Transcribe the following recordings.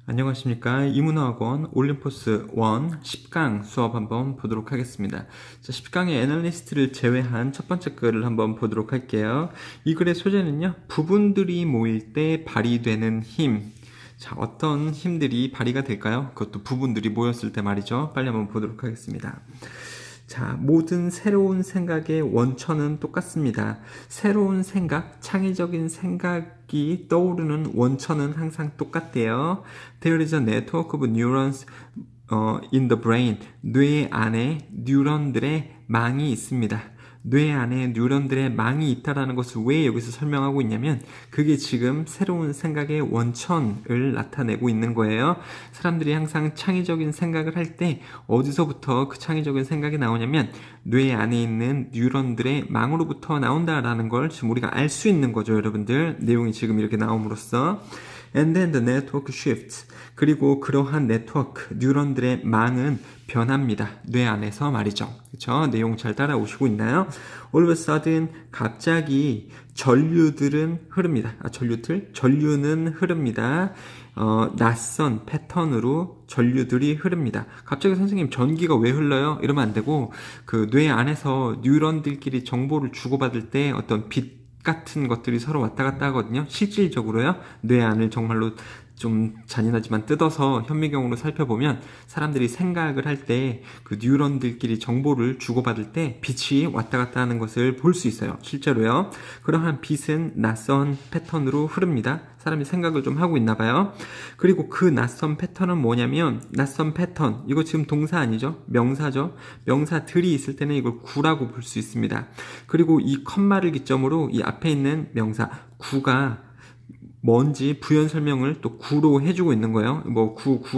안녕하십니까. 이문화학원 올림포스 1 10강 수업 한번 보도록 하겠습니다. 자, 10강의 애널리스트를 제외한 첫 번째 글을 한번 보도록 할게요. 이 글의 소재는요, 부분들이 모일 때 발휘되는 힘. 자, 어떤 힘들이 발휘가 될까요? 그것도 부분들이 모였을 때 말이죠. 빨리 한번 보도록 하겠습니다. 자, 모든 새로운 생각의 원천은 똑같습니다. 새로운 생각, 창의적인 생각이 떠오르는 원천은 항상 똑같대요. There is a network of neurons in the brain. 뇌 안에 뉴런들의 망이 있습니다. 뇌 안에 뉴런들의 망이 있다는 것을 왜 여기서 설명하고 있냐면 그게 지금 새로운 생각의 원천을 나타내고 있는 거예요. 사람들이 항상 창의적인 생각을 할 때 어디서부터 그 창의적인 생각이 나오냐면 뇌 안에 있는 뉴런들의 망으로부터 나온다라는 걸 지금 우리가 알 수 있는 거죠, 여러분들. 내용이 지금 이렇게 나옴으로써 And then the network shifts. 그리고 그러한 네트워크, 뉴런들의 망은 변합니다. 뇌 안에서 말이죠. 그렇죠? 내용 잘 따라오시고 있나요? All of a sudden, 갑자기 전류들은 흐릅니다. 전류는 흐릅니다. 낯선 패턴으로 전류들이 흐릅니다. 갑자기 선생님 전기가 왜 흘러요? 이러면 안 되고 그 뇌 안에서 뉴런들끼리 정보를 주고받을 때 어떤 빛 같은 것들이 서로 왔다 갔다 하거든요. 실질적으로요. 뇌 안을 정말로 좀 잔인하지만 뜯어서 현미경으로 살펴보면 사람들이 생각을 할 때 그 뉴런들끼리 정보를 주고받을 때 빛이 왔다 갔다 하는 것을 볼 수 있어요. 실제로요. 그러한 빛은 낯선 패턴으로 흐릅니다. 사람이 생각을 좀 하고 있나 봐요. 그리고 그 낯선 패턴은 뭐냐면 낯선 패턴, 이거 지금 동사 아니죠? 명사죠? 명사들이 있을 때는 이걸 구라고 볼 수 있습니다. 그리고 이 컴마를 기점으로 이 앞에 있는 명사 구가 뭔지 부연 설명을 또 구로 해주고 있는 거예요.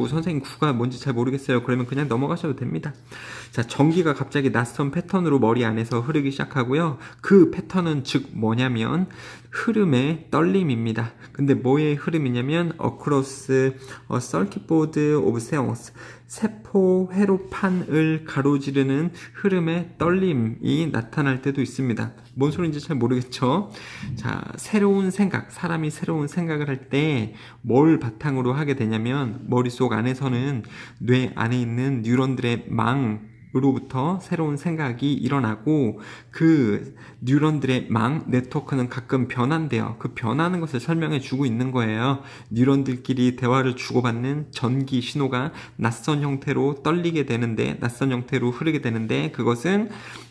선생님 구가 뭔지 잘 모르겠어요. 그러면 그냥 넘어가셔도 됩니다. 자, 전기가 갑자기 낯선 패턴으로 머리 안에서 흐르기 시작하고요. 그 패턴은 즉 뭐냐면 흐름의 떨림입니다. 근데 뭐의 흐름이냐면 across a circuit board of cells. 세포 회로판을 가로지르는 흐름의 떨림이 나타날 때도 있습니다. 뭔 소리인지 잘 모르겠죠? 자, 새로운 생각, 사람이 새로운 생각을 할 때 뭘 바탕으로 하게 되냐면 머릿속 안에서는 뇌 안에 있는 뉴런들의 망으로부터 새로운 생각이 일어나고 그 뉴런들의 망 네트워크는 가끔 변한대요. 그 변하는 것을 설명해 주고 있는 거예요. 뉴런들끼리 대화를 주고받는 전기 신호가 낯선 형태로 떨리게 되는데, 낯선 형태로 흐르게 되는데 그것은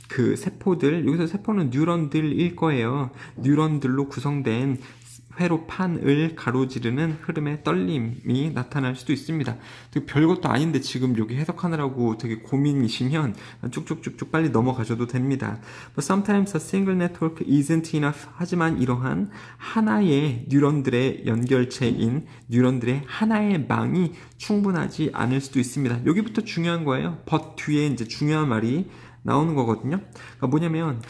그 세포들, 여기서 세포는 뉴런들일 거예요. 뉴런들로 구성된 회로판을 가로지르는 흐름의 떨림이 나타날 수도 있습니다. 되게 별것도 아닌데 지금 여기 해석하느라고 되게 고민이시면 쭉쭉쭉쭉 빨리 넘어가셔도 됩니다. But sometimes a single network isn't enough. 하지만 이러한 하나의 뉴런들의 연결체인 뉴런들의 하나의 망이 충분하지 않을 수도 있습니다. 여기부터 중요한 거예요. but 뒤에 이제 중요한 말이 나오는 거거든요. 그러니까 뭐냐면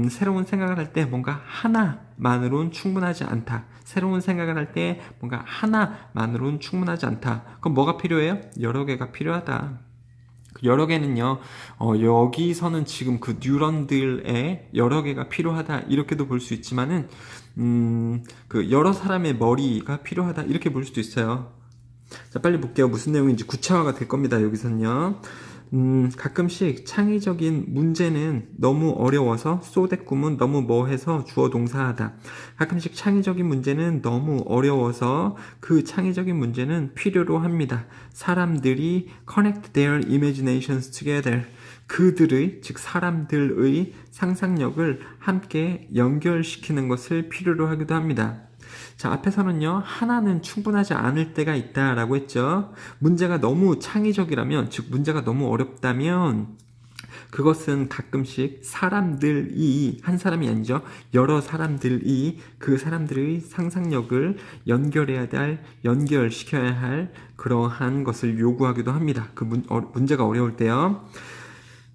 새로운 생각을 할 때 뭔가 하나만으로는 충분하지 않다. 새로운 생각을 할 때 뭔가 하나만으로는 충분하지 않다. 그럼 뭐가 필요해요? 여러 개가 필요하다. 여러 개는요, 여기서는 지금 그 뉴런들의 여러 개가 필요하다. 이렇게도 볼 수 있지만은, 그 여러 사람의 머리가 필요하다. 이렇게 볼 수도 있어요. 자, 빨리 볼게요. 무슨 내용인지 구체화가 될 겁니다. 여기서는요. 가끔씩 창의적인 문제는 너무 어려워서 쏘대꿈은 너무 뭐해서 주어 동사하다. 가끔씩 창의적인 문제는 너무 어려워서 그 창의적인 문제는 필요로 합니다. 사람들이 connect their imaginations together. 그들의, 즉 사람들의 상상력을 함께 연결시키는 것을 필요로 하기도 합니다. 자, 앞에서는요, 하나는 충분하지 않을 때가 있다라고 했죠. 문제가 너무 창의적이라면, 즉 문제가 너무 어렵다면 그것은 가끔씩 사람들이, 한 사람이 아니죠, 여러 사람들이 그 사람들의 상상력을 연결시켜야 할 그러한 것을 요구하기도 합니다. 그 문제가 어려울 때요.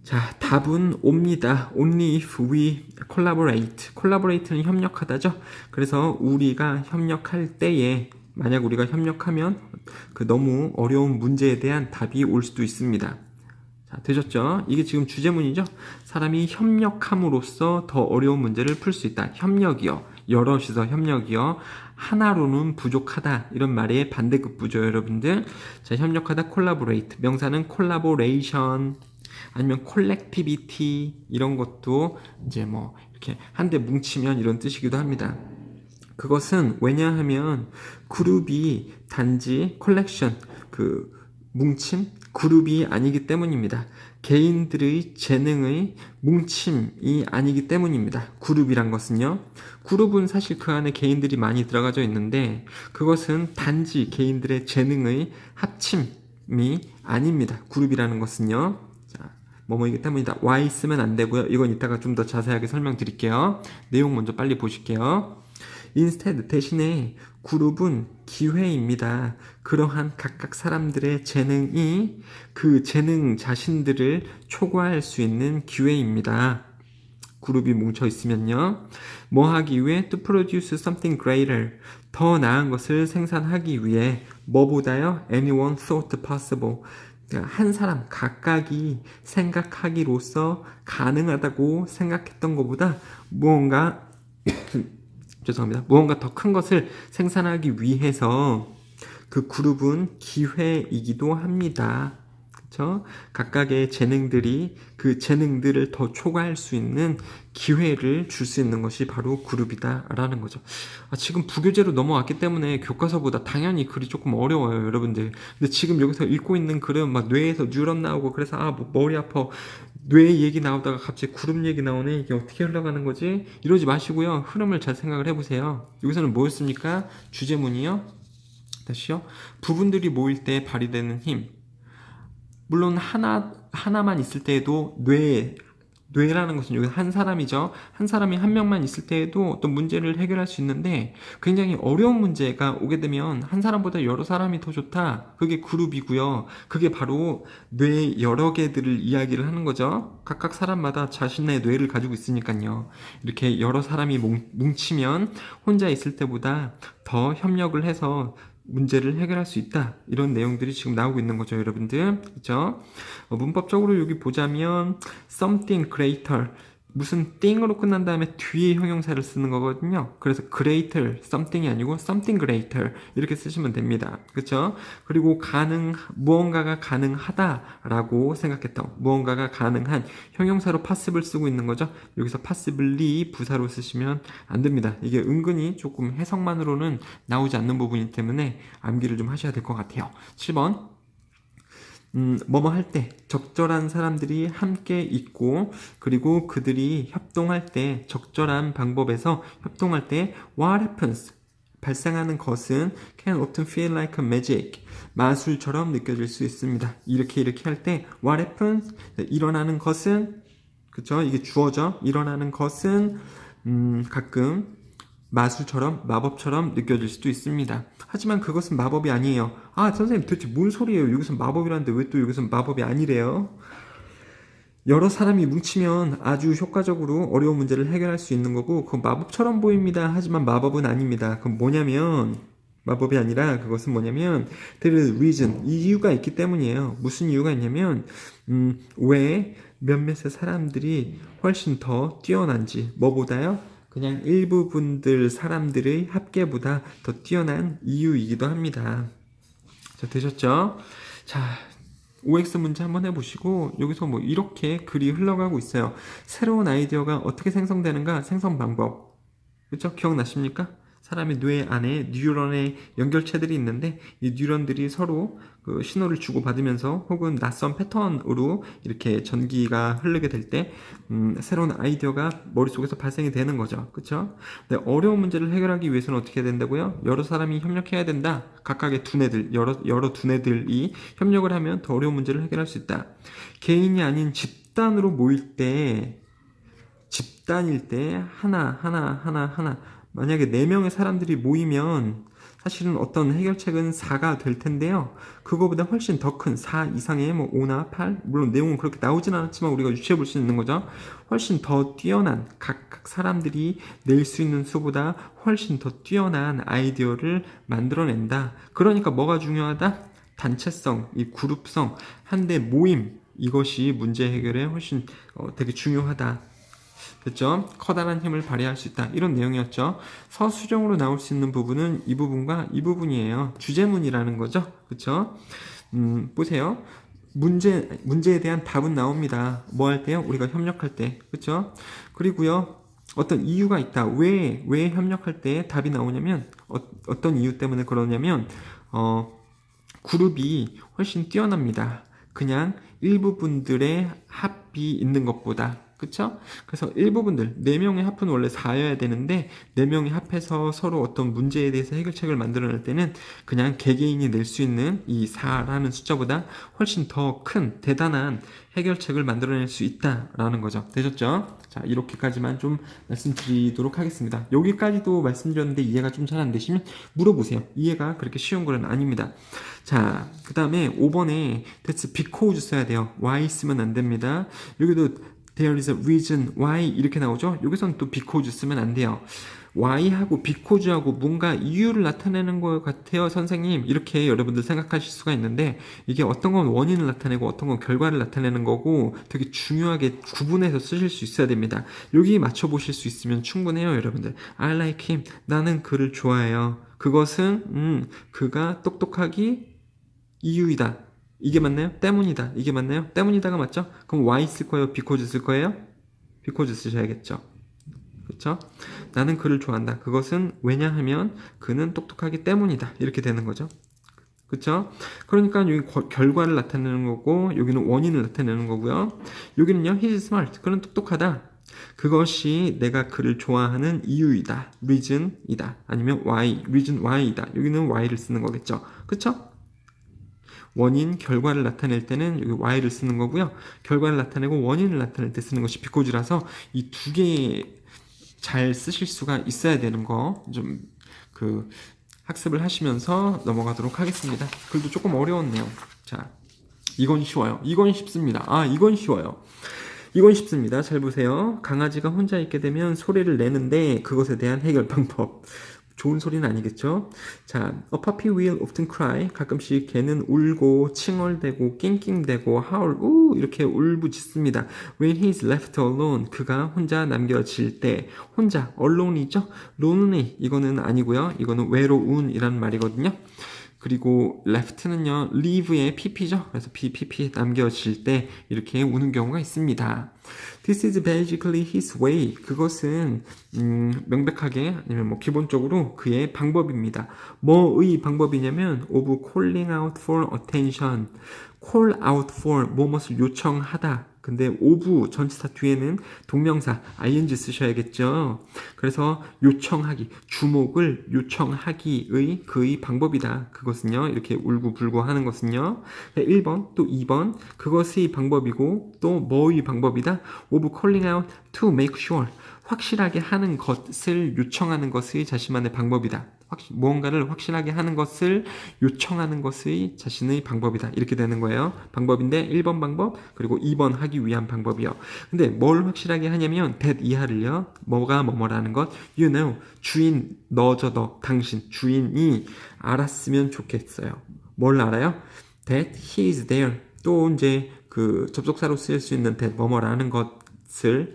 자, 답은 옵니다. Only if we collaborate. collaborate는 협력하다죠. 그래서 우리가 협력할 때에, 만약 우리가 협력하면 그 너무 어려운 문제에 대한 답이 올 수도 있습니다. 자, 되셨죠? 이게 지금 주제문이죠? 사람이 협력함으로써 더 어려운 문제를 풀 수 있다. 협력이요. 여럿이서 협력이요. 하나로는 부족하다. 이런 말의 반대급부죠, 여러분들. 자, 협력하다, collaborate. 명사는 collaboration. 아니면 collectivity. 이런 것도 이제 뭐, 이렇게 한데 뭉치면 이런 뜻이기도 합니다. 그것은 왜냐하면 그룹이 단지 컬렉션, 뭉침, 그룹이 아니기 때문입니다. 개인들의 재능의 뭉침이 아니기 때문입니다. 그룹이란 것은요. 그룹은 사실 그 안에 개인들이 많이 들어가져 있는데 그것은 단지 개인들의 재능의 합침이 아닙니다. 그룹이라는 것은요. 자, 뭐뭐이기 때문이다. Y 쓰면 안 되고요. 이건 이따가 좀 더 자세하게 설명드릴게요. 내용 먼저 빨리 보실게요. instead 대신에 그룹은 기회입니다. 그러한 각각 사람들의 재능이 그 재능 자신들을 초과할 수 있는 기회입니다. 그룹이 뭉쳐 있으면요. 뭐 하기 위해 to produce something greater 더 나은 것을 생산하기 위해 뭐보다요? anyone thought possible 한 사람 각각이 생각하기로서 가능하다고 생각했던 것보다 무언가 죄송합니다. 무언가 더 큰 것을 생산하기 위해서 그 그룹은 기회이기도 합니다. 그렇죠? 각각의 재능들이 그 재능들을 더 초과할 수 있는 기회를 줄 수 있는 것이 바로 그룹이다라는 거죠. 지금 부교재로 넘어왔기 때문에 교과서보다 당연히 글이 조금 어려워요, 여러분들. 근데 지금 여기서 읽고 있는 글은 막 뇌에서 뉴런 나오고 그래서 뭐 머리 아파. 뇌 얘기 나오다가 갑자기 그룹 얘기 나오네. 이게 어떻게 흘러가는 거지? 이러지 마시고요. 흐름을 잘 생각을 해보세요. 여기서는 뭐였습니까? 주제문이요. 다시요. 부분들이 모일 때 발휘되는 힘. 물론 하나만 있을 때에도 뇌라는 것은 여기 한 사람이죠. 한 사람이 한 명만 있을 때에도 어떤 문제를 해결할 수 있는데 굉장히 어려운 문제가 오게 되면 한 사람보다 여러 사람이 더 좋다. 그게 그룹이고요. 그게 바로 뇌 여러 개들을 이야기를 하는 거죠. 각각 사람마다 자신의 뇌를 가지고 있으니까요. 이렇게 여러 사람이 뭉치면 혼자 있을 때보다 더 협력을 해서 문제를 해결할 수 있다. 이런 내용들이 지금 나오고 있는 거죠, 여러분들. 그렇죠? 문법적으로 여기 보자면 something greater 무슨 thing으로 끝난 다음에 뒤에 형용사를 쓰는 거거든요. 그래서 greater, something이 아니고 something greater 이렇게 쓰시면 됩니다. 그렇죠? 그리고 무언가가 가능하다라고 생각했던 무언가가 가능한 형용사로 possible 쓰고 있는 거죠. 여기서 possibly 부사로 쓰시면 안 됩니다. 이게 은근히 조금 해석만으로는 나오지 않는 부분이기 때문에 암기를 좀 하셔야 될 것 같아요. 7번 뭐뭐 할 때 적절한 사람들이 함께 있고 그리고 그들이 협동할 때 적절한 방법에서 협동할 때 what happens 발생하는 것은 can often feel like a magic 마술처럼 느껴질 수 있습니다. 이렇게 할 때 what happens 일어나는 것은 그쵸 이게 주어죠. 일어나는 것은 가끔 마술처럼 마법처럼 느껴질 수도 있습니다. 하지만 그것은 마법이 아니에요. 선생님 도대체 뭔 소리예요? 여기서 마법이라는데 왜 또 여기서 마법이 아니래요? 여러 사람이 뭉치면 아주 효과적으로 어려운 문제를 해결할 수 있는 거고 그건 마법처럼 보입니다. 하지만 마법은 아닙니다. 그건 뭐냐면 마법이 아니라 그것은 뭐냐면 there is reason 이유가 있기 때문이에요. 무슨 이유가 있냐면 왜 몇몇의 사람들이 훨씬 더 뛰어난지 뭐보다요? 그냥 일부분들 사람들의 합계보다 더 뛰어난 이유이기도 합니다. 자, 되셨죠? 자, OX 문제 한번 해보시고 여기서 뭐 이렇게 글이 흘러가고 있어요. 새로운 아이디어가 어떻게 생성되는가? 생성 방법. 그렇죠? 기억나십니까? 사람의 뇌 안에 뉴런의 연결체들이 있는데 이 뉴런들이 서로 그 신호를 주고받으면서 혹은 낯선 패턴으로 이렇게 전기가 흐르게 될 때 새로운 아이디어가 머릿속에서 발생이 되는 거죠. 그렇죠? 근데 어려운 문제를 해결하기 위해서는 어떻게 해야 된다고요? 여러 사람이 협력해야 된다. 각각의 두뇌들, 여러 두뇌들이 협력을 하면 더 어려운 문제를 해결할 수 있다. 개인이 아닌 집단으로 모일 때 집단일 때 하나 만약에 4명의 사람들이 모이면 사실은 어떤 해결책은 4가 될 텐데요. 그거보다 훨씬 더 큰 4 이상의 뭐 5나 8 물론 내용은 그렇게 나오진 않았지만 우리가 유추해 볼 수 있는 거죠. 훨씬 더 뛰어난 각각 사람들이 낼 수 있는 수보다 훨씬 더 뛰어난 아이디어를 만들어낸다. 그러니까 뭐가 중요하다? 단체성, 이 그룹성, 한데 모임 이것이 문제 해결에 훨씬 되게 중요하다. 됐죠? 커다란 힘을 발휘할 수 있다. 이런 내용이었죠. 서술형으로 나올 수 있는 부분은 이 부분과 이 부분이에요. 주제문이라는 거죠. 그쵸? 보세요. 문제에 대한 답은 나옵니다. 뭐 할 때요? 우리가 협력할 때. 그쵸? 그리고요. 어떤 이유가 있다. 왜 협력할 때 답이 나오냐면, 어떤 이유 때문에 그러냐면, 그룹이 훨씬 뛰어납니다. 그냥 일부 분들의 합이 있는 것보다. 그쵸? 그래서 일부 분들, 4명의 합은 원래 4여야 되는데 4명이 합해서 서로 어떤 문제에 대해서 해결책을 만들어낼 때는 그냥 개개인이 낼 수 있는 이 4라는 숫자보다 훨씬 더 큰 대단한 해결책을 만들어낼 수 있다라는 거죠. 되셨죠? 자, 이렇게까지만 좀 말씀드리도록 하겠습니다. 여기까지도 말씀드렸는데 이해가 좀 잘 안 되시면 물어보세요. 이해가 그렇게 쉬운 건 아닙니다. 자, 그 다음에 5번에 that's because 써야 돼요. why 쓰면 안 됩니다. 여기도 there is a reason why 이렇게 나오죠. 여기서는 또 because 쓰면 안 돼요. why하고 because하고 뭔가 이유를 나타내는 것 같아요, 선생님. 이렇게 여러분들 생각하실 수가 있는데 이게 어떤 건 원인을 나타내고 어떤 건 결과를 나타내는 거고 되게 중요하게 구분해서 쓰실 수 있어야 됩니다. 여기 맞춰보실 수 있으면 충분해요, 여러분들. I like him. 나는 그를 좋아해요. 그것은 그가 똑똑하기 이유이다. 이게 맞나요? 때문이다. 이게 맞나요? 때문이다가 맞죠? 그럼 why 쓸 거예요? because 쓸 거예요? because 쓰셔야겠죠. 그렇죠? 나는 그를 좋아한다. 그것은 왜냐하면 그는 똑똑하기 때문이다. 이렇게 되는 거죠. 그렇죠? 그러니까 여기 결과를 나타내는 거고 여기는 원인을 나타내는 거고요. 여기는요. He's smart. 그는 똑똑하다. 그것이 내가 그를 좋아하는 이유이다. reason이다. 아니면 why, reason why이다. 여기는 why를 쓰는 거겠죠. 그렇죠? 원인, 결과를 나타낼 때는 여기 why를 쓰는 거고요. 결과를 나타내고 원인을 나타낼 때 쓰는 것이 because라서 이 두 개 잘 쓰실 수가 있어야 되는 거 좀 학습을 하시면서 넘어가도록 하겠습니다. 글도 조금 어려웠네요. 자, 이건 쉬워요. 이건 쉽습니다. 이건 쉬워요. 이건 쉽습니다. 잘 보세요. 강아지가 혼자 있게 되면 소리를 내는데 그것에 대한 해결 방법. 좋은 소리는 아니겠죠? 자, a puppy will often cry. 가끔씩 개는 울고 칭얼대고 낑낑대고 howl 이렇게 울부짖습니다. When he is left alone. 그가 혼자 남겨질 때. 혼자 alone이죠? lonely 이거는 아니고요. 이거는 외로운이라는 말이거든요. 그리고 left는요, leave의 pp죠. 그래서 pp 남겨질 때 이렇게 우는 경우가 있습니다. This is basically his way. 그것은 명백하게 아니면 뭐 기본적으로 그의 방법입니다. 뭐의 방법이냐면 of calling out for attention. call out for 무엇을 요청하다. 근데 of 전치사 뒤에는 동명사 ing 쓰셔야겠죠. 그래서 요청하기, 주목을 요청하기의 그의 방법이다. 그것은요. 이렇게 울고불고 하는 것은요. 1번 또 2번 그것의 방법이고 또 뭐의 방법이다. of calling out to make sure. 확실하게 하는 것을 요청하는 것의 자신만의 방법이다. 무언가를 확실하게 하는 것을 요청하는 것의 자신의 방법이다. 이렇게 되는 거예요. 방법인데 1번 방법 그리고 2번 하기 위한 방법이요. 근데 뭘 확실하게 하냐면 that 이하를요. 뭐가 뭐뭐라는 것 you know 주인 너저 너 당신 주인이 알았으면 좋겠어요. 뭘 알아요? that he is there. 또 이제 접속사로 쓰일 수 있는 that 뭐뭐라는 것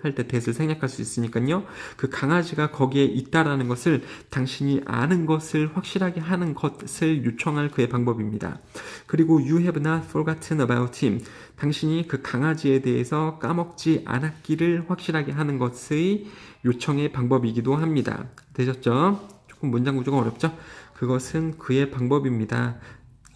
할 때 that을 생략할 수 있으니까요. 그 강아지가 거기에 있다라는 것을 당신이 아는 것을 확실하게 하는 것을 요청할 그의 방법입니다. 그리고 you have not forgotten about him. 당신이 그 강아지에 대해서 까먹지 않았기를 확실하게 하는 것의 요청의 방법이기도 합니다. 되셨죠? 조금 문장 구조가 어렵죠? 그것은 그의 방법입니다.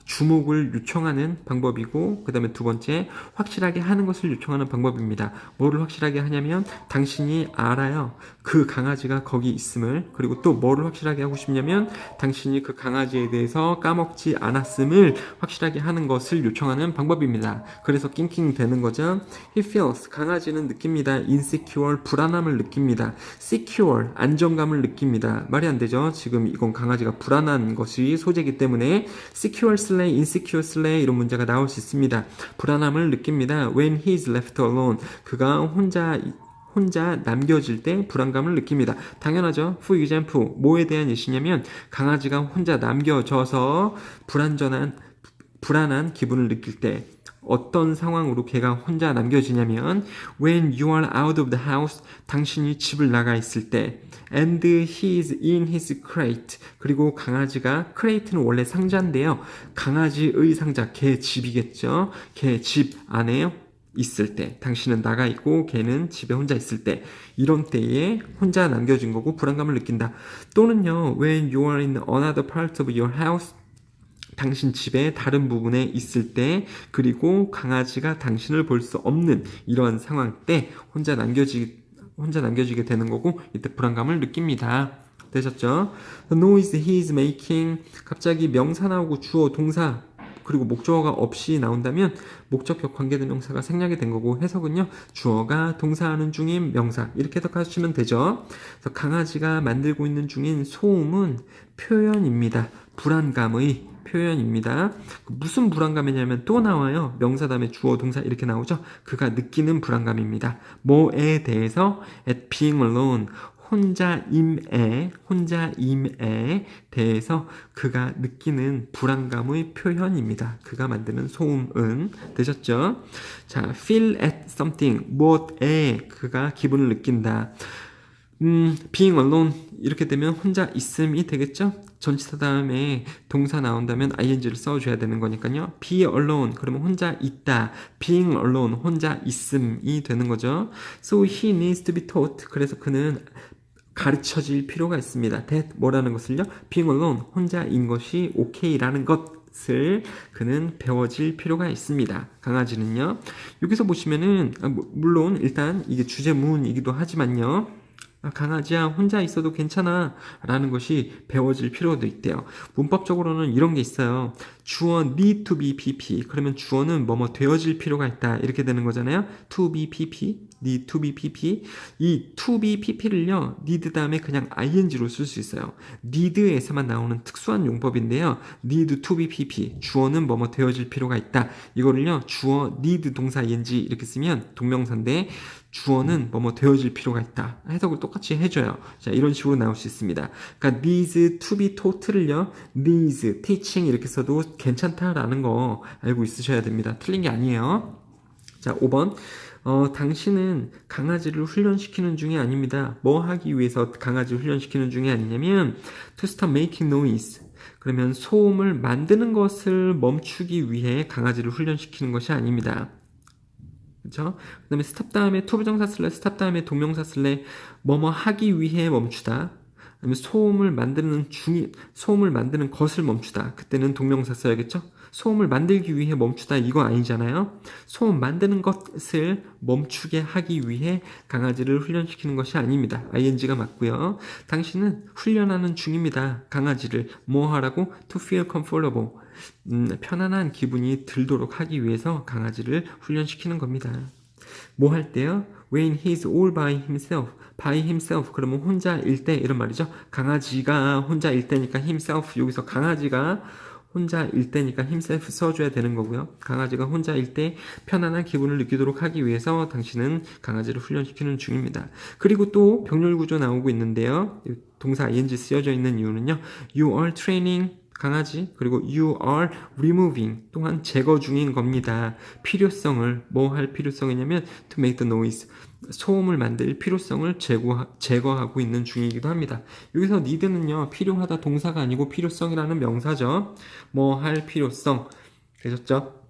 주목을 요청하는 방법이고 그 다음에 두 번째 확실하게 하는 것을 요청하는 방법입니다. 뭐를 확실하게 하냐면 당신이 알아요. 그 강아지가 거기 있음을. 그리고 또 뭐를 확실하게 하고 싶냐면 당신이 그 강아지에 대해서 까먹지 않았음을 확실하게 하는 것을 요청하는 방법입니다. 그래서 낑낑 되는 거죠. He feels 강아지는 느낍니다. insecure 불안함을 느낍니다. secure 안정감을 느낍니다. 말이 안 되죠. 지금 이건 강아지가 불안한 것이 소재이기 때문에 secure insecure slay 이런 문제가 나올 수 있습니다. 불안함을 느낍니다. When he is left alone. 그가 혼자 남겨질 때 불안감을 느낍니다. 당연하죠. For example, 뭐에 대한 예시냐면 강아지가 혼자 남겨져서 불안한 기분을 느낄 때 어떤 상황으로 걔가 혼자 남겨지냐면 when you are out of the house, 당신이 집을 나가 있을 때 and he is in his crate, 그리고 강아지가 crate는 원래 상자인데요. 강아지의 상자, 걔 집이겠죠. 걔 집 안에 있을 때, 당신은 나가 있고 걔는 집에 혼자 있을 때, 이런 때에 혼자 남겨진 거고 불안감을 느낀다. 또는요, when you are in another part of your house, 당신 집의 다른 부분에 있을 때, 그리고 강아지가 당신을 볼 수 없는 이러한 상황 때 혼자 남겨지게 되는 거고, 이때 불안감을 느낍니다. 되셨죠? The noise he is making, 갑자기 명사 나오고 주어, 동사, 그리고 목적어가 없이 나온다면 목적격 관계대명사가 생략이 된 거고, 해석은요, 주어가 동사하는 중인 명사, 이렇게 해석하시면 되죠. 그래서 강아지가 만들고 있는 중인 소음은 표현입니다. 불안감의 표현입니다. 무슨 불안감이냐면 또 나와요. 명사 다음에 주어, 동사 이렇게 나오죠. 그가 느끼는 불안감입니다. 뭐에 대해서? at being alone, 혼자임에 대해서 그가 느끼는 불안감의 표현입니다. 그가 만드는 소음은. 되셨죠? 자, feel at something, 무엇에 그가 기분을 느낀다. being alone, 이렇게 되면 혼자 있음이 되겠죠? 전치사 다음에 동사 나온다면 ing를 써줘야 되는 거니까요. be alone, 그러면 혼자 있다. being alone, 혼자 있음이 되는 거죠. So he needs to be taught, 그래서 그는 가르쳐질 필요가 있습니다. that 뭐라는 것을요? being alone, 혼자인 것이 오케이라는 것을 그는 배워질 필요가 있습니다. 강아지는요. 여기서 보시면은 물론 일단 이게 주제문이기도 하지만요. 강아지야, 혼자 있어도 괜찮아 라는 것이 배워질 필요도 있대요. 문법적으로는 이런 게 있어요. 주어 need to be pp, 그러면 주어는 뭐뭐 되어질 필요가 있다, 이렇게 되는 거잖아요. to be pp, need to be pp. 이 to be pp를요, need 다음에 그냥 ing로 쓸 수 있어요. need에서만 나오는 특수한 용법인데요. need to be pp, 주어는 뭐뭐 되어질 필요가 있다, 이거를요, 주어 need 동사 ing 이렇게 쓰면 동명사인데 주어는 뭐뭐 되어질 필요가 있다, 해석을 똑같이 해줘요. 자, 이런 식으로 나올 수 있습니다. 그러니까 needs to be taught를요, needs, teaching 이렇게 써도 괜찮다라는 거 알고 있으셔야 됩니다. 틀린 게 아니에요. 자, 5번. 당신은 강아지를 훈련시키는 중이 아닙니다. 뭐 하기 위해서 강아지를 훈련시키는 중이 아니냐면 to stop making noise, 그러면 소음을 만드는 것을 멈추기 위해 강아지를 훈련시키는 것이 아닙니다. 그렇죠? 그 다음에 스탑 다음에 to 부정사 쓸래, 스탑 다음에 동명사 쓸래, 뭐뭐 하기 위해 멈추다. 아니면 소음을 만드는 것을 멈추다. 그때는 동명사 써야겠죠? 소음을 만들기 위해 멈추다, 이거 아니잖아요. 소음 만드는 것을 멈추게 하기 위해 강아지를 훈련시키는 것이 아닙니다. ing가 맞고요. 당신은 훈련하는 중입니다. 강아지를 뭐 하라고? to feel comfortable, 편안한 기분이 들도록 하기 위해서 강아지를 훈련시키는 겁니다. 뭐 할 때요? when he's all by himself, 그러면 혼자일 때, 이런 말이죠. 강아지가 혼자일 때니까 himself, 여기서 강아지가 혼자일 때니까 himself 써줘야 되는 거고요. 강아지가 혼자일 때 편안한 기분을 느끼도록 하기 위해서 당신은 강아지를 훈련시키는 중입니다. 그리고 또 병렬 구조 나오고 있는데요. 동사 ing 쓰여져 있는 이유는요, you are training, 강아지, 그리고 you are removing, 또한 제거 중인 겁니다. 필요성을, 뭐 할 필요성이냐면 to make the noise, 소음을 만들 필요성을 제거하고 있는 중이기도 합니다. 여기서 need는요, 필요하다 동사가 아니고 필요성이라는 명사죠. 뭐 할 필요성. 되셨죠?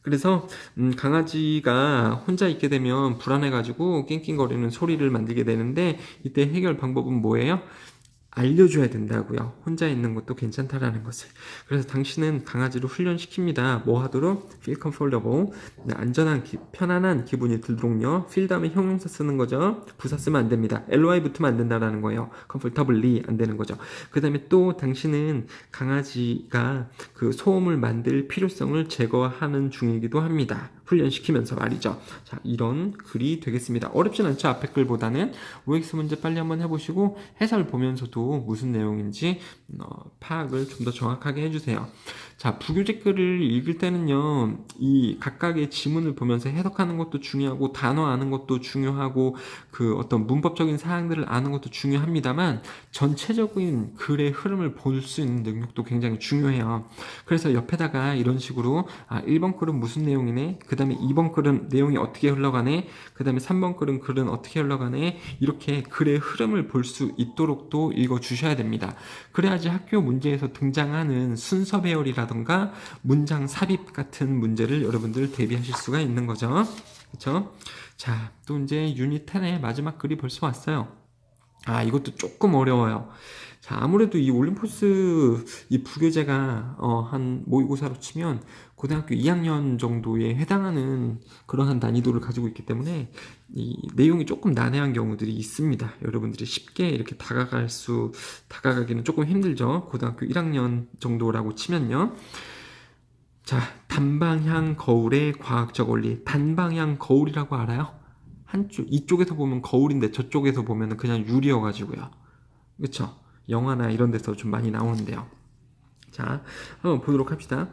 그래서 강아지가 혼자 있게 되면 불안해가지고 낑낑거리는 소리를 만들게 되는데, 이때 해결 방법은 뭐예요? 알려줘야 된다고요. 혼자 있는 것도 괜찮다라는 것을. 그래서 당신은 강아지를 훈련시킵니다. 뭐 하도록? feel comfortable, 안전한, 편안한 기분이 들도록요. feel 다음에 형용사 쓰는 거죠. 부사 쓰면 안 됩니다. ly 붙으면 안 된다라는 거예요. comfortably 안 되는 거죠. 그 다음에 또 당신은 강아지가 그 소음을 만들 필요성을 제거하는 중이기도 합니다. 훈련시키면서 말이죠. 자, 이런 글이 되겠습니다. 어렵진 않죠? 앞에 글보다는. OX 문제 빨리 한번 해보시고 해설 보면서도 무슨 내용인지 파악을 좀 더 정확하게 해주세요. 자, 부교재 글을 읽을 때는요, 이 각각의 지문을 보면서 해석하는 것도 중요하고, 단어 아는 것도 중요하고, 그 어떤 문법적인 사항들을 아는 것도 중요합니다만, 전체적인 글의 흐름을 볼 수 있는 능력도 굉장히 중요해요. 그래서 옆에다가 이런 식으로, 1번 글은 무슨 내용이네, 그 다음에 2번 글은 내용이 어떻게 흘러가네, 그 다음에 3번 글은 어떻게 흘러가네, 이렇게 글의 흐름을 볼 수 있도록 또 읽어주셔야 됩니다. 그래야지 학교 문제에서 등장하는 순서 배열이라든가 문장 삽입 같은 문제를 여러분들 대비하실 수가 있는 거죠. 그렇죠? 자, 또 이제 유닛 10의 마지막 글이 벌써 왔어요. 이것도 조금 어려워요. 자, 아무래도 이 올림포스 이 부교재가 한 모의고사로 치면 고등학교 2학년 정도에 해당하는 그러한 난이도를 가지고 있기 때문에 이 내용이 조금 난해한 경우들이 있습니다. 여러분들이 쉽게 이렇게 다가가기는 조금 힘들죠. 고등학교 1학년 정도라고 치면요. 자, 단방향 거울의 과학적 원리. 단방향 거울이라고 알아요? 이쪽에서 보면 거울인데 저쪽에서 보면 그냥 유리여가지고요. 그쵸? 영화나 이런 데서 좀 많이 나오는데요. 자, 한번 보도록 합시다.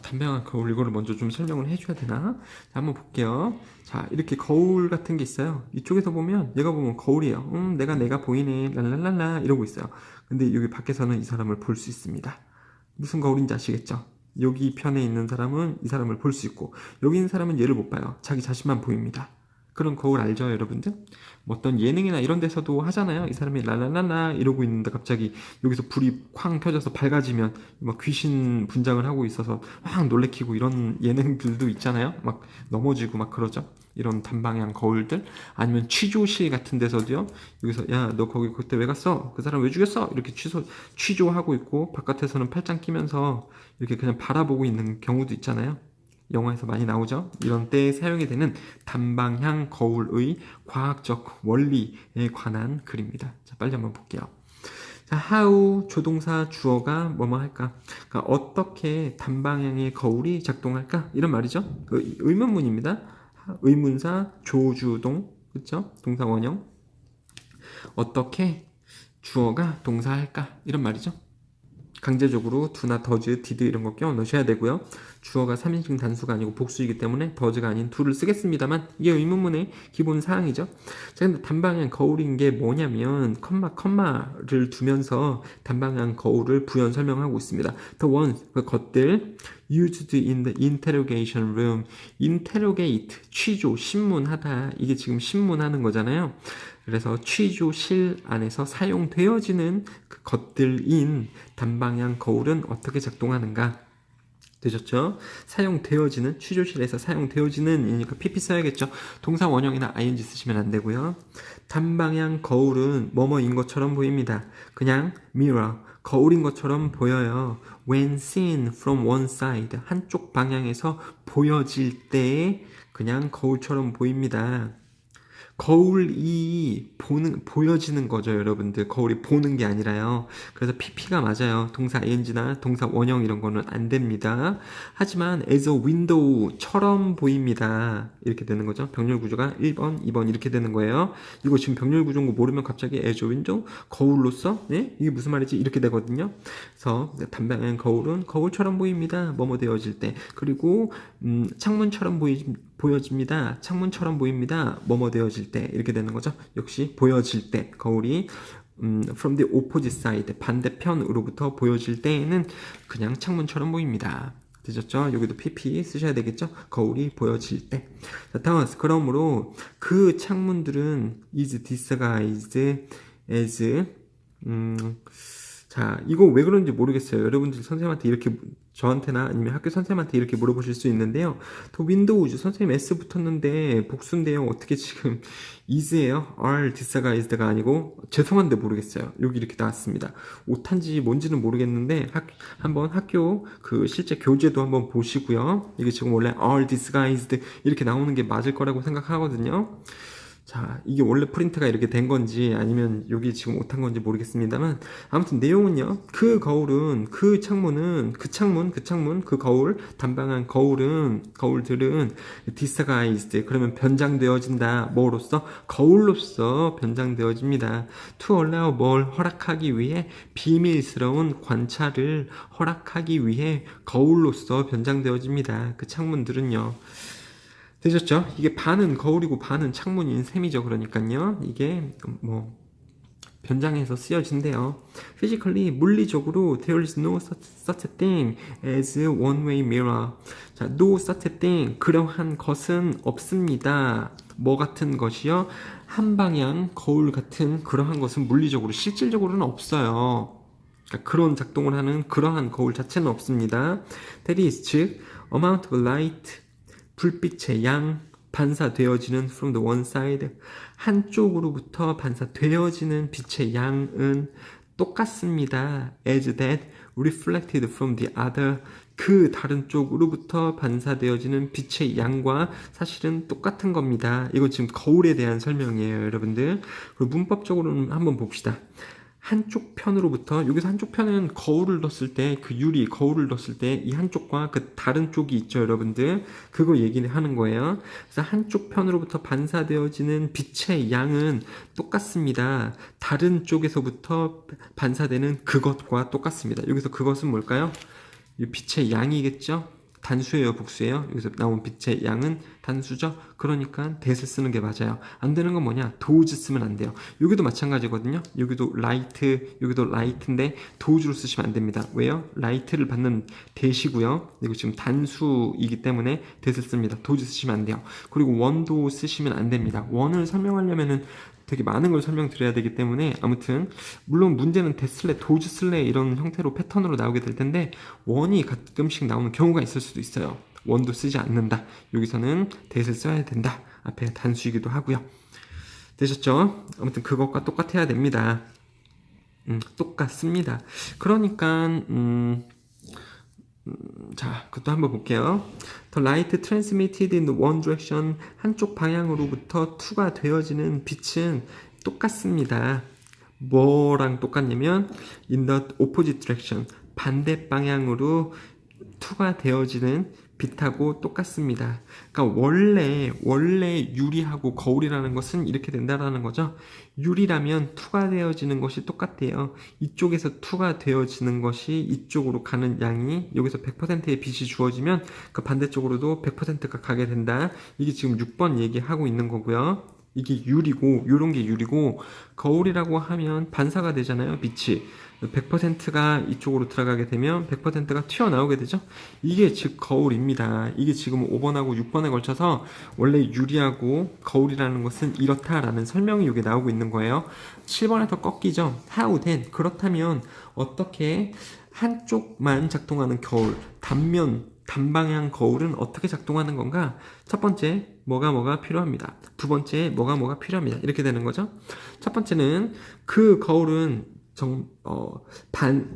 단방향 거울, 이거를 먼저 좀 설명을 해줘야 되나? 자, 한번 볼게요. 자, 이렇게 거울 같은 게 있어요. 이쪽에서 보면, 얘가 보면 거울이에요. 내가 보이네. 랄랄랄라. 이러고 있어요. 근데 여기 밖에서는 이 사람을 볼 수 있습니다. 무슨 거울인지 아시겠죠? 여기 편에 있는 사람은 이 사람을 볼 수 있고, 여기 있는 사람은 얘를 못 봐요. 자기 자신만 보입니다. 그런 거울 알죠, 여러분들? 뭐 어떤 예능이나 이런 데서도 하잖아요. 이 사람이 랄랄랄라 이러고 있는데 갑자기 여기서 불이 쾅 켜져서 밝아지면 막 귀신 분장을 하고 있어서 확 놀래키고 이런 예능들도 있잖아요. 막 넘어지고 막 그러죠. 이런 단방향 거울들. 아니면 취조실 같은 데서도요. 여기서 야, 너 거기 그때 왜 갔어? 그 사람 왜 죽였어? 이렇게 취조하고 있고, 바깥에서는 팔짱 끼면서 이렇게 그냥 바라보고 있는 경우도 있잖아요. 영화에서 많이 나오죠. 이런 때에 사용이 되는 단방향 거울의 과학적 원리에 관한 글입니다. 자, 빨리 한번 볼게요. 자, how 조동사 주어가 뭐뭐 할까? 그러니까 어떻게 단방향의 거울이 작동할까? 이런 말이죠. 그 의문문입니다. 의문사 조주동, 그렇죠? 동사 원형. 어떻게 주어가 동사할까? 이런 말이죠. 강제적으로 do나 does, did 이런 거 껴 넣으셔야 되고요. 주어가 3인칭 단수가 아니고 복수이기 때문에 does가 아닌 do를 쓰겠습니다만, 이게 의문문의 기본 사항이죠. 자, 근데 단방향 거울인 게 뭐냐면 컴마를 두면서 단방향 거울을 부연 설명하고 있습니다. The ones, 그 것들 used in the interrogation room. interrogate, 취조, 신문하다. 이게 지금 신문하는 거잖아요. 그래서 취조실 안에서 사용되어지는 그 것들인 단방향 거울은 어떻게 작동하는가? 되셨죠? 사용되어지는, 취조실에서 사용되어지는 이니까 pp 써야겠죠. 동사 원형이나 ing 쓰시면 안 되고요. 단방향 거울은 뭐뭐인 것처럼 보입니다. 그냥 mirror, 거울인 것처럼 보여요. When seen from one side, 한쪽 방향에서 보여질 때 그냥 거울처럼 보입니다. 거울이 보여지는 거죠, 여러분들. 거울이 보는 게 아니라요. 그래서 pp가 맞아요. 동사 ing나 동사 원형 이런 거는 안 됩니다. 하지만 as a window처럼 보입니다. 이렇게 되는 거죠. 병렬 구조가 1번, 2번 이렇게 되는 거예요. 이거 지금 병렬 구조인 거 모르면 갑자기 as a window, 거울로서, 네? 이게 무슨 말이지? 이렇게 되거든요. 그래서 단방향 거울은 거울처럼 보입니다. 뭐뭐 되어질 때. 그리고 창문처럼 보여집니다. 창문처럼 보입니다. 뭐뭐 되어질 때. 이렇게 되는 거죠. 역시 보여질 때 거울이 from the opposite side, 반대편으로부터 보여질 때에는 그냥 창문처럼 보입니다. 되셨죠? 여기도 pp 쓰셔야 되겠죠? 거울이 보여질 때. 자, 다음, 그러므로 그 창문들은 is disguised as 자, 이거 왜 그런지 모르겠어요. 여러분들 선생님한테 이렇게, 저한테나 아니면 학교 선생님한테 이렇게 물어보실 수 있는데요. 더 윈도우즈, 선생님 S 붙었는데 복수인데요. 어떻게 지금 is예요? are disguised가 아니고, 죄송한데 모르겠어요. 여기 이렇게 나왔습니다. 오탄지 뭔지는 모르겠는데 한번 학교 그 실제 교재도 한번 보시고요. 이게 지금 원래 are disguised 이렇게 나오는 게 맞을 거라고 생각하거든요. 자, 이게 원래 프린트가 이렇게 된 건지 아니면 여기 지금 오탄 건지 모르겠습니다만 아무튼 내용은요. 그 거울은 그 창문, 그 거울, 단방한 거울들은 disguised 그러면 변장되어진다. 뭐로써? 거울로서 변장되어집니다. to allow 뭘 허락하기 위해 비밀스러운 관찰을 허락하기 위해 거울로서 변장되어집니다. 그 창문들은요. 되셨죠? 이게 반은 거울이고 반은 창문인 셈이죠. 그러니까요. 이게 뭐 변장해서 쓰여진대요. Physically, 물리적으로 there is no such a thing as a one-way mirror. 자, no such a thing, 그러한 것은 없습니다. 뭐 같은 것이요? 한 방향 거울 같은 그러한 것은 물리적으로 실질적으로는 없어요. 그러니까 그런 작동을 하는 그러한 거울 자체는 없습니다. That is, 즉 amount of light, 불빛의 양, 반사되어지는 from the one side, 한쪽으로부터 반사되어지는 빛의 양은 똑같습니다. as that reflected from the other, 그 다른 쪽으로부터 반사되어지는 빛의 양과 사실은 똑같은 겁니다. 이거 지금 거울에 대한 설명이에요, 여러분들. 그리고 문법적으로는 한번 봅시다. 한쪽 편으로부터, 여기서 한쪽 편은 거울을 넣었을 때, 그 유리 거울을 넣었을 때 이 한쪽과 그 다른 쪽이 있죠, 여러분들. 그거 얘기를 하는 거예요. 그래서 한쪽 편으로부터 반사되어지는 빛의 양은 똑같습니다. 다른 쪽에서부터 반사되는 그것과 똑같습니다. 여기서 그것은 뭘까요? 이 빛의 양이겠죠? 단수예요, 복수예요? 여기서 나온 빛의 양은 단수죠? 그러니까 that을 쓰는 게 맞아요. 안 되는 건 뭐냐? does 쓰면 안 돼요. 여기도 마찬가지거든요. 여기도 light, 여기도 light인데 does로 쓰시면 안 됩니다. 왜요? light를 받는 that이고요. 그리고 지금 단수이기 때문에 that을 씁니다. does 쓰시면 안 돼요. 그리고 one도 쓰시면 안 됩니다. one을 설명하려면은 되게 많은 걸 설명드려야 되기 때문에 아무튼 물론 문제는 데슬레, 도즈슬레 이런 형태로 패턴으로 나오게 될 텐데 원이 가끔씩 나오는 경우가 있을 수도 있어요. 원도 쓰지 않는다. 여기서는 that을 써야 된다. 앞에 단수이기도 하고요. 되셨죠? 아무튼 그것과 똑같아야 됩니다. 똑같습니다. 그러니까 자, 그것도 한번 볼게요. The light transmitted in one direction, 한쪽 방향으로부터 투가 되어지는 빛은 똑같습니다. 뭐랑 똑같냐면 in the opposite direction, 반대 방향으로 투가 되어지는 빛하고 똑같습니다. 그러니까 원래 유리하고 거울이라는 것은 이렇게 된다라는 거죠. 유리라면 투가 되어지는 것이 똑같대요. 이쪽에서 투가 되어지는 것이 이쪽으로 가는 양이 여기서 100%의 빛이 주어지면 그 반대쪽으로도 100%가 가게 된다. 이게 지금 6번 얘기하고 있는 거고요. 이게 유리고, 요런 게 유리고, 거울이라고 하면 반사가 되잖아요, 빛이. 100%가 이쪽으로 들어가게 되면 100%가 튀어나오게 되죠. 이게 즉 거울입니다. 이게 지금 5번하고 6번에 걸쳐서 원래 유리하고 거울이라는 것은 이렇다라는 설명이 여기 나오고 있는 거예요. 7번에서 꺾이죠. How then? 그렇다면 어떻게 한쪽만 작동하는 거울, 단방향 거울은 어떻게 작동하는 건가? 첫 번째, 뭐가 필요합니다. 두 번째, 뭐가 필요합니다. 이렇게 되는 거죠. 첫 번째는 그 거울은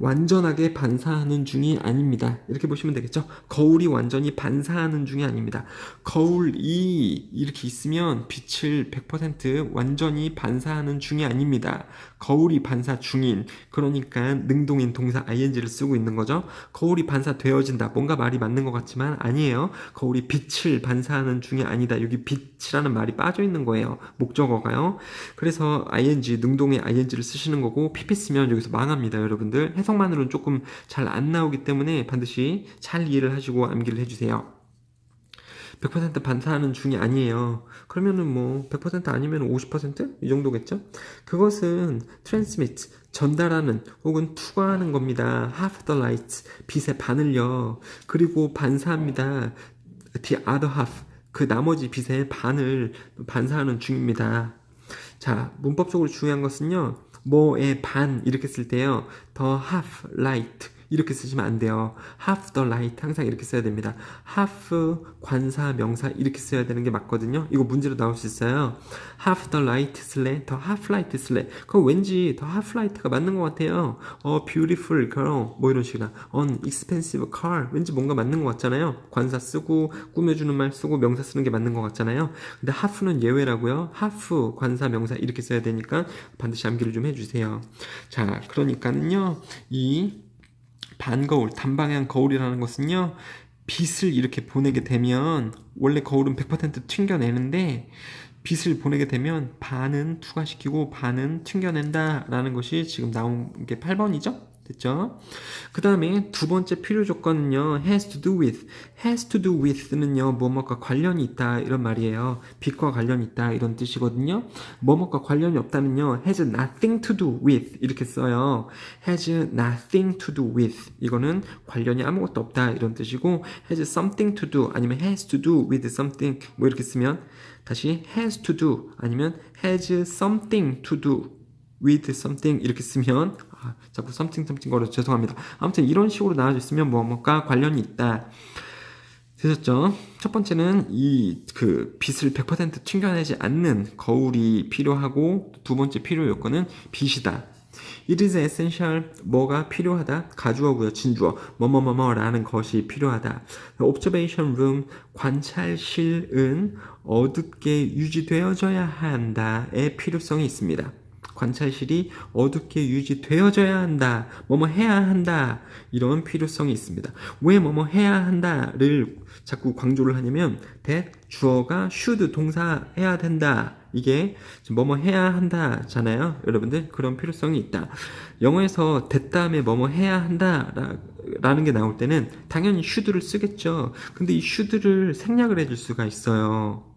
완전하게 반사하는 중이 아닙니다. 이렇게 보시면 되겠죠. 거울이 완전히 반사하는 중이 아닙니다. 거울이 이렇게 있으면 빛을 100% 완전히 반사하는 중이 아닙니다. 거울이 반사 중인, 그러니까 능동인 동사 ing를 쓰고 있는 거죠. 거울이 반사되어진다. 뭔가 말이 맞는 것 같지만 아니에요. 거울이 빛을 반사하는 중이 아니다. 여기 빛이라는 말이 빠져 있는 거예요. 목적어가요. 그래서 ing, 능동의 ing를 쓰시는 거고 pp 쓰면 여기서 망합니다. 여러분들 해석만으로는 조금 잘 안 나오기 때문에 반드시 잘 이해를 하시고 암기를 해주세요. 100% 반사하는 중이 아니에요. 그러면은 뭐 100% 아니면 50%? 이 정도겠죠? 그것은 transmit, 전달하는 혹은 투과하는 겁니다. half the light, 빛의 반을요. 그리고 반사합니다. the other half, 그 나머지 빛의 반을 반사하는 중입니다. 자, 문법적으로 중요한 것은요. 뭐의 반 이렇게 쓸 때요. the half light, 이렇게 쓰시면 안 돼요. half the light 항상 이렇게 써야 됩니다. half 관사 명사 이렇게 써야 되는 게 맞거든요. 이거 문제로 나올 수 있어요. half the light 슬래 더 half light 슬래. 그럼 왠지 더 half light가 맞는 것 같아요. beautiful girl 뭐 이런 식이나 an expensive car 왠지 뭔가 맞는 것 같잖아요. 관사 쓰고 꾸며주는 말 쓰고 명사 쓰는 게 맞는 것 같잖아요. 근데 half는 예외라고요. half 관사 명사 이렇게 써야 되니까 반드시 암기를 좀 해주세요. 자, 그러니까는요, 이 반거울, 단방향 거울이라는 것은요, 빛을 이렇게 보내게 되면, 원래 거울은 100% 튕겨내는데, 빛을 보내게 되면 반은 투과시키고 반은 튕겨낸다 라는 것이 지금 나온 게 8번이죠? 됐죠? 그 다음에 두 번째 필요 조건은요, has to do with. has to do with는요, 뭐뭐과 관련이 있다 이런 말이에요. 빛과 관련이 있다 이런 뜻이거든요. 뭐뭐과 관련이 없다는요, has nothing to do with 이렇게 써요. has nothing to do with 이거는 관련이 아무것도 없다 이런 뜻이고, has something to do 아니면 has to do with something 뭐 이렇게 쓰면 다시 has to do 아니면 has something to do with something 이렇게 쓰면 자꾸 something 걸어서 죄송합니다. 아무튼 이런 식으로 나와져 있으면 뭐뭐과 관련이 있다. 되셨죠? 첫 번째는 이 빛을 100% 튕겨내지 않는 거울이 필요하고, 두 번째 필요 요건은 빛이다. It is essential 뭐가 필요하다. 가주어고요. 진주어 뭐뭐뭐뭐라는 것이 필요하다. Observation room 관찰실은 어둡게 유지되어져야 한다의 필요성이 있습니다. 관찰실이 어둡게 유지되어져야 한다. 뭐뭐 해야 한다. 이런 필요성이 있습니다. 왜 뭐뭐 해야 한다를 자꾸 강조를 하냐면 that 주어가 should 동사 해야 된다. 이게 뭐뭐 해야 한다잖아요. 여러분들 그런 필요성이 있다. 영어에서 that 다음에 뭐뭐 해야 한다 라는 게 나올 때는 당연히 should를 쓰겠죠. 근데 이 should를 생략을 해줄 수가 있어요.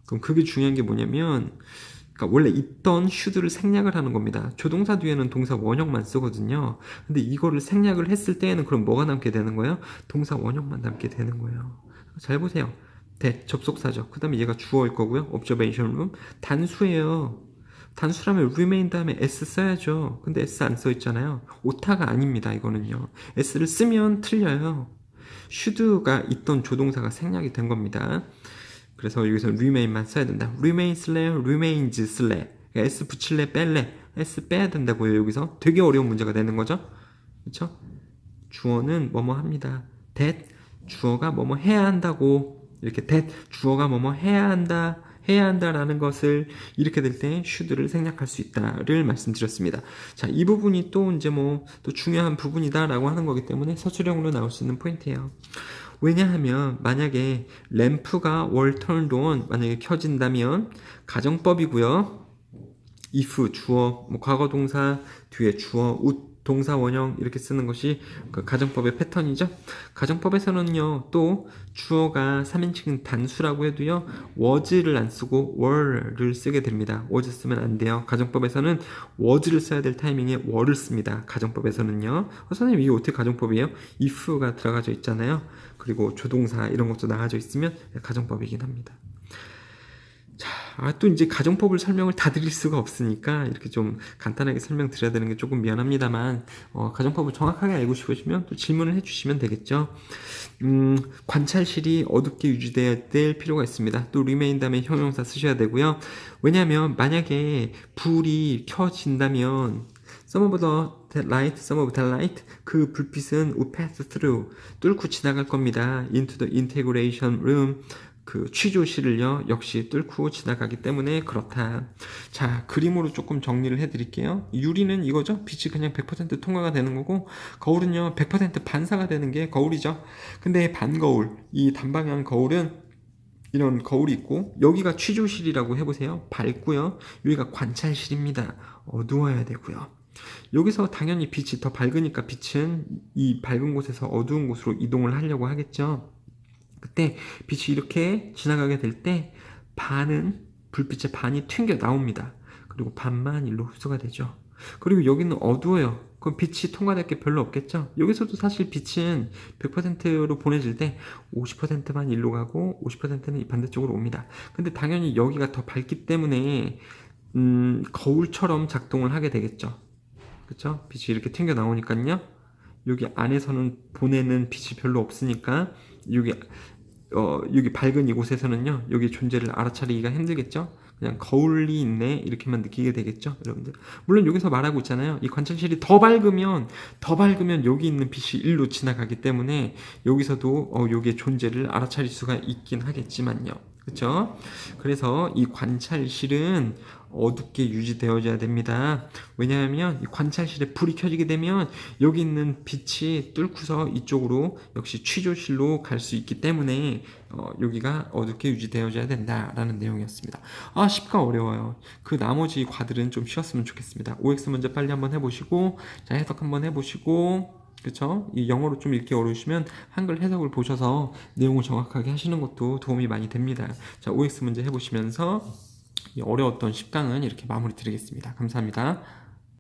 그럼 그게 중요한 게 뭐냐면, 그러니까 원래 있던 should를 생략을 하는 겁니다. 조동사 뒤에는 동사 원형만 쓰거든요. 근데 이거를 생략을 했을 때에는 그럼 뭐가 남게 되는 거예요? 동사 원형만 남게 되는 거예요. 잘 보세요. that 접속사죠. 그 다음에 얘가 주어일 거고요. observation room 단수예요. 단수라면 remain 다음에 s 써야죠. 근데 s 안 써 있잖아요. 오타가 아닙니다. 이거는요. s를 쓰면 틀려요. should가 있던 조동사가 생략이 된 겁니다. 그래서 여기서 remain만 써야 된다. remain 쓸래? remains 쓸래? s 붙일래? 뺄래? s 빼야 된다고요. 여기서 되게 어려운 문제가 되는 거죠. 그렇죠? 주어는 뭐뭐 합니다. that 주어가 뭐뭐 해야 한다고, 이렇게 that 주어가 뭐뭐 해야 한다라는 것을 이렇게 될 때 should를 생략할 수 있다를 말씀드렸습니다. 자, 이 부분이 또 이제 또 중요한 부분이다라고 하는 거기 때문에 서술형으로 나올 수 있는 포인트예요. 왜냐하면 만약에 램프가 were turned on 만약에 켜진다면 가정법이고요. if 주어 과거 동사 뒤에 주어 would 동사 원형 이렇게 쓰는 것이 가정법의 패턴이죠. 가정법에서는요, 또 주어가 3인칭 단수라고 해도요, was를 안 쓰고 were를 쓰게 됩니다. was 쓰면 안 돼요. 가정법에서는 was를 써야 될 타이밍에 were를 씁니다. 가정법에서는요. 선생님 이게 어떻게 가정법이에요? if가 들어가져 있잖아요. 그리고 조동사 이런 것도 나가져 있으면 가정법이긴 합니다. 자, 또 이제 가정법을 설명을 다 드릴 수가 없으니까 이렇게 좀 간단하게 설명드려야 되는 게 조금 미안합니다만, 가정법을 정확하게 알고 싶으시면 또 질문을 해주시면 되겠죠. 관찰실이 어둡게 유지돼야 될 필요가 있습니다. 또 remain 다음에 형용사 쓰셔야 되고요. 왜냐하면 만약에 불이 켜진다면 some of the light, some of the light 그 불빛은 would pass through 뚫고 지나갈 겁니다. into the integration room 그 취조실을요 역시 뚫고 지나가기 때문에 그렇다. 자, 그림으로 조금 정리를 해드릴게요. 유리는 이거죠. 빛이 그냥 100% 통과가 되는 거고, 거울은요 100% 반사가 되는 게 거울이죠. 근데 반거울, 이 단방향 거울은 이런 거울이 있고, 여기가 취조실이라고 해보세요. 밝고요. 여기가 관찰실입니다. 어두워야 되고요. 여기서 당연히 빛이 더 밝으니까 빛은 이 밝은 곳에서 어두운 곳으로 이동을 하려고 하겠죠. 그때 빛이 이렇게 지나가게 될 때 반은, 불빛의 반이 튕겨 나옵니다. 그리고 반만 일로 흡수가 되죠. 그리고 여기는 어두워요. 그럼 빛이 통과될 게 별로 없겠죠. 여기서도 사실 빛은 100%로 보내질 때 50%만 일로 가고 50%는 반대쪽으로 옵니다. 근데 당연히 여기가 더 밝기 때문에 거울처럼 작동을 하게 되겠죠. 그렇죠? 빛이 이렇게 튕겨 나오니까요. 여기 안에서는 보내는 빛이 별로 없으니까 여기 밝은 이곳에서는요, 여기 존재를 알아차리기가 힘들겠죠? 그냥 거울이 있네 이렇게만 느끼게 되겠죠, 여러분들. 물론 여기서 말하고 있잖아요. 이 관찰실이 더 밝으면 여기 있는 빛이 일로 지나가기 때문에 여기서도 여기의 존재를 알아차릴 수가 있긴 하겠지만요. 그렇죠? 그래서 이 관찰실은 어둡게 유지되어져야 됩니다. 왜냐하면 이 관찰실에 불이 켜지게 되면 여기 있는 빛이 뚫고서 이쪽으로 역시 취조실로 갈 수 있기 때문에 여기가 어둡게 유지되어져야 된다라는 내용이었습니다. 10가 어려워요. 그 나머지 과들은 좀 쉬웠으면 좋겠습니다. OX 문제 빨리 한번 해보시고, 자, 해석 한번 해보시고, 그쵸? 이 영어로 좀 읽기 어려우시면 한글 해석을 보셔서 내용을 정확하게 하시는 것도 도움이 많이 됩니다. 자, OX 문제 해보시면서 이 어려웠던 10강은 이렇게 마무리 드리겠습니다. 감사합니다.